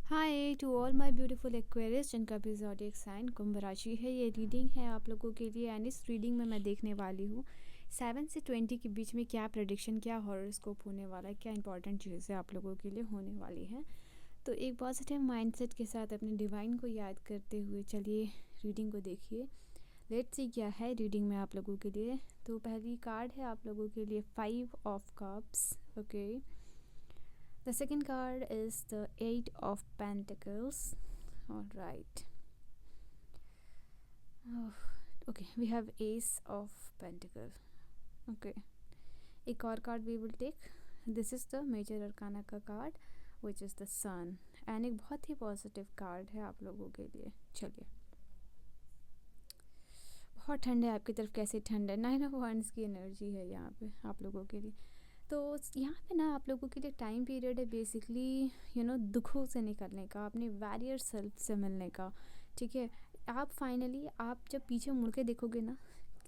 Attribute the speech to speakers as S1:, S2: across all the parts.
S1: Hi to all my beautiful Aquarius जिनका भी zodiac sign कुंभ राशि है। ये रीडिंग है आप लोगों के लिए एंड इस रीडिंग में मैं देखने वाली हूँ 7 से 20 के बीच में क्या प्रेडिक्शन, क्या हॉरोस्कोप होने वाला है, क्या इंपॉर्टेंट चीज़ें आप लोगों के लिए होने वाली हैं। तो एक पॉजिटिव माइंडसेट के साथ अपने डिवाइन को याद करते हुए चलिए रीडिंग को देखिए। लेट्स सी क्या है रीडिंग में आप लोगों के लिए। तो पहली कार्ड है आप लोगों के लिए 5 of cups. Okay, the second card is the 8 of Pentacles. All right. Oh, okay, we have Ace of Pentacles. Okay. एक और card we will take. This is the major arcana का card which is the sun and एक बहुत ही positive card है आप लोगों के लिए. चलिए, बहुत ठंड है आपकी तरफ. कैसे ठंड है? 9 ऑफ Wands की एनर्जी है यहाँ पे आप लोगों के लिए. तो यहाँ पे ना आप लोगों के लिए टाइम पीरियड है बेसिकली दुखों से निकलने का, अपने वैरियर सेल्फ से मिलने का. ठीक है, आप फाइनली आप जब पीछे मुड़ के देखोगे ना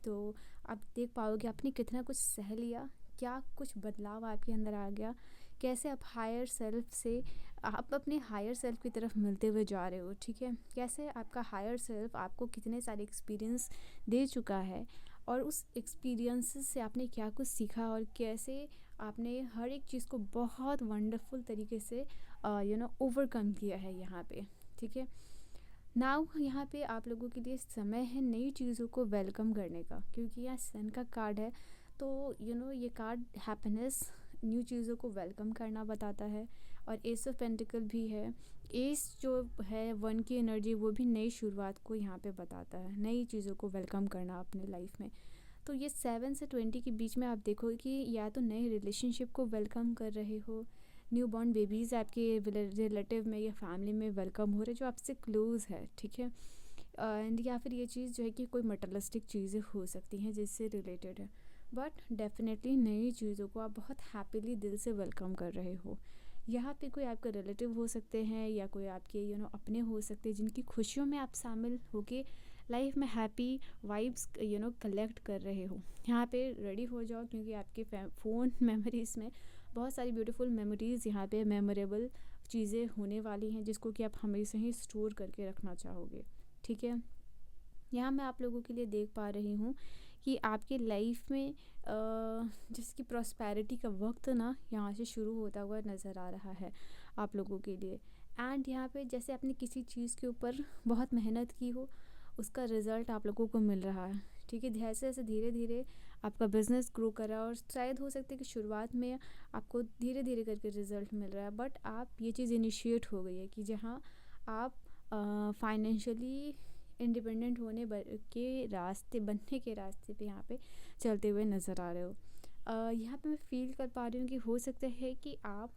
S1: तो आप देख पाओगे आपने कितना कुछ सह लिया, क्या कुछ बदलाव आपके अंदर आ गया, कैसे आप हायर सेल्फ से आप अपने हायर सेल्फ की तरफ मिलते हुए जा रहे हो. ठीक है, कैसे आपका हायर सेल्फ आपको कितने सारे एक्सपीरियंस दे चुका है और उस एक्सपीरियंसेस से आपने क्या कुछ सीखा और कैसे आपने हर एक चीज़ को बहुत वंडरफुल तरीके से ओवरकम किया है यहाँ पे. ठीक है, नाउ यहाँ पे आप लोगों के लिए समय है नई चीज़ों को वेलकम करने का, क्योंकि यहाँ सन का कार्ड है. तो ये कार्ड हैप्पीनेस, न्यू चीज़ों को वेलकम करना बताता है. और एस ऑफ पेंटिकल भी है. एस जो है वन की एनर्जी, वो भी नई शुरुआत को यहाँ पे बताता है, नई चीज़ों को वेलकम करना अपने लाइफ में. तो ये 7 से 20 के बीच में आप देखोगे कि या तो नए रिलेशनशिप को वेलकम कर रहे हो, न्यू बॉर्न बेबीज़ आपके रिलेटिव में या फैमिली में वेलकम हो रहे जो आपसे क्लोज़ है. ठीक है, एंड या फिर ये चीज़ जो है कि कोई मटेरियलिस्टिक चीज़ें हो सकती हैं जिससे रिलेटेड है, बट डेफिनेटली नई चीज़ों को आप बहुत हैप्पीली दिल से वेलकम कर रहे हो. यहाँ पे कोई आपका रिलेटिव हो सकते हैं या कोई आपके अपने हो सकते हैं जिनकी खुशियों में आप शामिल होके लाइफ में हैप्पी वाइब्स कलेक्ट कर रहे हो. यहाँ पे रेडी हो जाओ क्योंकि आपके फ़ोन मेमोरीज़ में बहुत सारी ब्यूटीफुल मेमोरीज़, यहाँ पे मेमोरेबल चीज़ें होने वाली हैं जिसको कि आप हमेशा ही स्टोर करके रखना चाहोगे. ठीक है, यहाँ मैं आप लोगों के लिए देख पा रही हूँ कि आपके लाइफ में जिसकी प्रॉस्पेरिटी का वक्त ना यहाँ से शुरू होता हुआ नज़र आ रहा है आप लोगों के लिए. एंड यहाँ पे जैसे आपने किसी चीज़ के ऊपर बहुत मेहनत की हो, उसका रिज़ल्ट आप लोगों को मिल रहा है. ठीक है, जैसे जैसे धीरे धीरे आपका बिज़नेस ग्रो कर रहा है और शायद हो सकता है कि शुरुआत में आपको धीरे धीरे करके रिज़ल्ट मिल रहा है, बट आप ये चीज़ इनिशिएट हो गई है कि जहाँ आप फाइनेंशियली इंडिपेंडेंट होने के रास्ते बनने के रास्ते पे यहाँ पे चलते हुए नज़र आ रहे हो. यहाँ पे मैं फील कर पा रही हूँ कि हो सकता है कि आप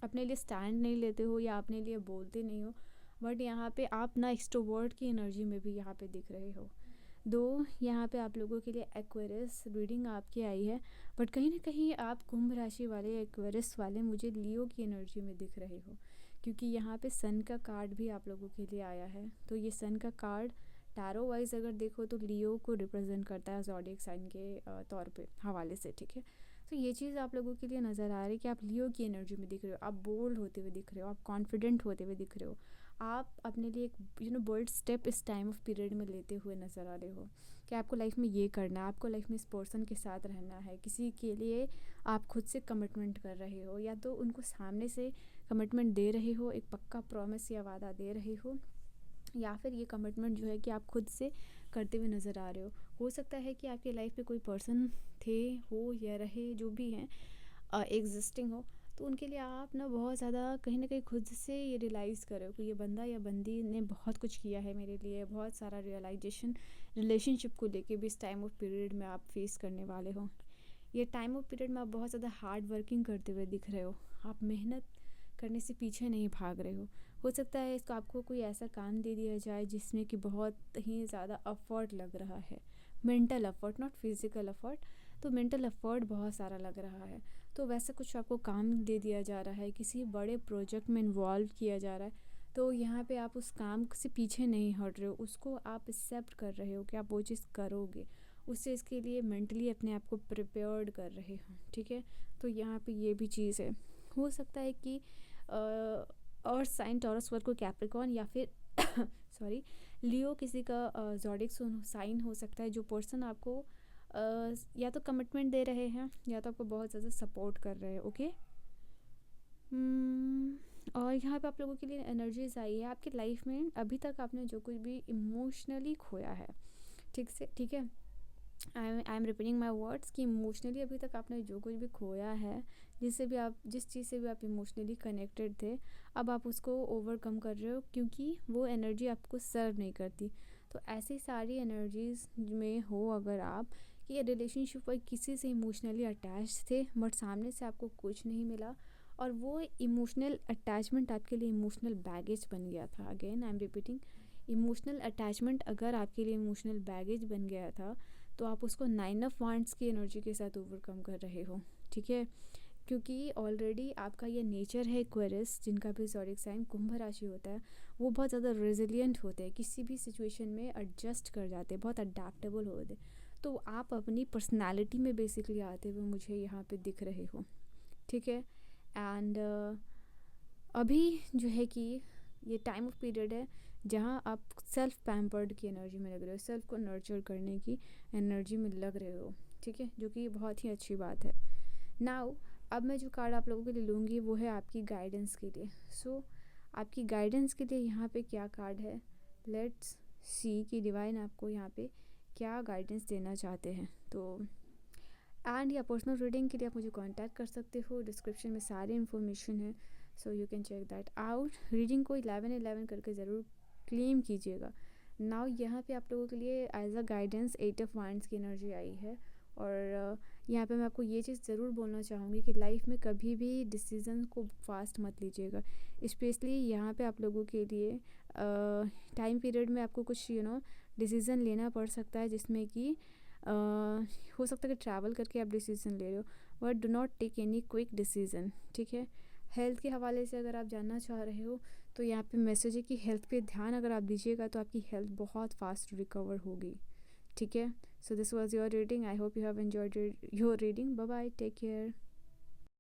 S1: अपने लिए स्टैंड नहीं लेते हो या अपने लिए बोलते नहीं हो, बट यहाँ पे आप ना एक्सट्रोवर्ट की एनर्जी में भी यहाँ पे दिख रहे हो. दो यहाँ पे आप लोगों के लिए एक्वेरियस रीडिंग आपकी आई है, बट कहीं ना कहीं आप कुंभ राशि वाले एक्वेरियस वाले मुझे लियो की एनर्जी में दिख रहे हो, क्योंकि यहाँ पे सन का कार्ड भी आप लोगों के लिए आया है. तो ये सन का कार्ड टैरो वाइज अगर देखो तो लियो को रिप्रेजेंट करता है ज़ोडिएक साइन के तौर पे हवाले से. ठीक है, तो ये चीज़ आप लोगों के लिए नज़र आ रही है कि आप लियो की एनर्जी में दिख रहे हो, आप बोल्ड होते हुए दिख रहे हो, आप कॉन्फिडेंट होते हुए दिख रहे हो, आप अपने लिए एक बोल्ड स्टेप इस टाइम ऑफ पीरियड में लेते हुए नज़र आ रहे हो कि आपको लाइफ में ये करना है, आपको लाइफ में इस पर्सन के साथ रहना है, किसी के लिए आप खुद से कमिटमेंट कर रहे हो या तो उनको सामने से कमिटमेंट दे रहे हो, एक पक्का प्रॉमिस या वादा दे रहे हो, या फिर ये कमिटमेंट जो है कि आप खुद से करते हुए नज़र आ रहे हो. हो सकता है कि आपकी लाइफ में कोई पर्सन थे, हो या रहे, जो भी हैं एग्जिस्टिंग हो, तो उनके लिए आप बहुत ज़्यादा कहीं ना कहीं खुद से ये रियलाइज़ करो कि ये बंदा या बंदी ने बहुत कुछ किया है मेरे लिए. बहुत सारा रियलाइजेशन रिलेशनशिप को लेके भी इस टाइम ऑफ पीरियड में आप फेस करने वाले हो. ये टाइम ऑफ पीरियड में आप बहुत ज़्यादा हार्ड वर्किंग करते हुए दिख रहे हो, आप मेहनत करने से पीछे नहीं भाग रहे हो. हो सकता है इसको आपको कोई ऐसा काम दे दिया जाए जिसमें कि बहुत ही ज़्यादा एफर्ट लग रहा है, mental effort, not physical effort. तो मेंटल एफर्ट बहुत सारा लग रहा है, तो वैसा कुछ आपको काम दे दिया जा रहा है, किसी बड़े प्रोजेक्ट में इन्वॉल्व किया जा रहा है. तो यहाँ पे आप उस काम से पीछे नहीं हट रहे हो, उसको आप एक्सेप्ट कर रहे हो कि आप वो चीज़ करोगे, उस चीज़ के लिए मेंटली अपने आप को प्रिपेयर्ड कर रहे हो. ठीक है, तो यहाँ पे ये भी चीज़ है. हो सकता है कि और साइन टॉरस, वर्गो, कैप्रिकॉर्न, या फिर सॉरी लियो किसी का ज़ोडिएक साइन हो सकता है, जो पर्सन आपको या तो कमिटमेंट दे रहे हैं या तो आपको बहुत ज़्यादा सपोर्ट कर रहे हैं। ओके। और यहाँ पे आप लोगों के लिए एनर्जीज आई है आपकी लाइफ में। अभी तक आपने जो कुछ भी इमोशनली खोया है, ठीक है, I am repeating my words कि इमोशनली अभी तक आपने जो कुछ भी खोया है, जिस चीज़ से भी आप इमोशनली कनेक्टेड थे, अब आप उसको ओवरकम कर रहे हो क्योंकि वो एनर्जी आपको सर्व नहीं करती। तो ऐसी सारी एनर्जीज में हो अगर आप कि ये रिलेशनशिप पर किसी से इमोशनली अटैच थे बट सामने से आपको कुछ नहीं मिला, और वो इमोशनल अटैचमेंट आपके लिए इमोशनल बैगेज बन गया था। Again I am repeating, emotional attachment अगर आपके लिए इमोशनल बैगेज बन गया था तो आप उसको 9 ऑफ वांड्स की एनर्जी के साथ ओवरकम कर रहे हो। ठीक है, क्योंकि ऑलरेडी आपका ये नेचर है एक्वेरियस, जिनका भी ज़ोडिएक साइन कुंभ राशि होता है, वो बहुत ज़्यादा रेजिलिएंट होते हैं, किसी भी सिचुएशन में एडजस्ट कर जाते हैं, बहुत अडेप्टेबल होते हैं। तो आप अपनी पर्सनालिटी में बेसिकली आते हुए मुझे यहाँ पे दिख रहे हो। ठीक है, एंड अभी जो है कि ये टाइम ऑफ पीरियड है जहाँ आप सेल्फ पैम्पर्ड की एनर्जी में लग रहे हो, सेल्फ को नर्चर करने की एनर्जी में लग रहे हो। ठीक है, जो कि बहुत ही अच्छी बात है। नाउ अब मैं जो कार्ड आप लोगों के लिए लूँगी वो है आपकी गाइडेंस के लिए। सो आपकी गाइडेंस के लिए यहाँ पे क्या कार्ड है, लेट्स सी कि डिवाइन आपको यहाँ पे क्या गाइडेंस देना चाहते हैं। तो एंड या पर्सनल रीडिंग के लिए आप मुझे कांटेक्ट कर सकते हो, डिस्क्रिप्शन में सारी इन्फॉर्मेशन है, so you can check that out. Reading को 11-11 करके ज़रूर क्लेम कीजिएगा। नाउ यहाँ पे आप लोगों के लिए as a guidance 8 of wands की एनर्जी आई है। और यहाँ पे मैं आपको ये चीज़ ज़रूर बोलना चाहूँगी कि लाइफ में कभी भी डिसीजन को फास्ट मत लीजिएगा। स्पेशली यहाँ पे आप लोगों के लिए टाइम पीरियड में आपको कुछ डिसीज़न लेना पड़ सकता है, जिसमें कि हो सकता है कि ट्रैवल करके आप डिसीज़न ले रहे हो, but do not take any quick decision. ठीक है, हेल्थ के हवाले से अगर आप जानना चाह रहे हो तो यहाँ पे मैसेज है कि हेल्थ पे ध्यान अगर आप दीजिएगा तो आपकी हेल्थ बहुत फास्ट रिकवर होगी। ठीक है, so this was your reading, I hope you have enjoyed your reading. Bye bye, take care.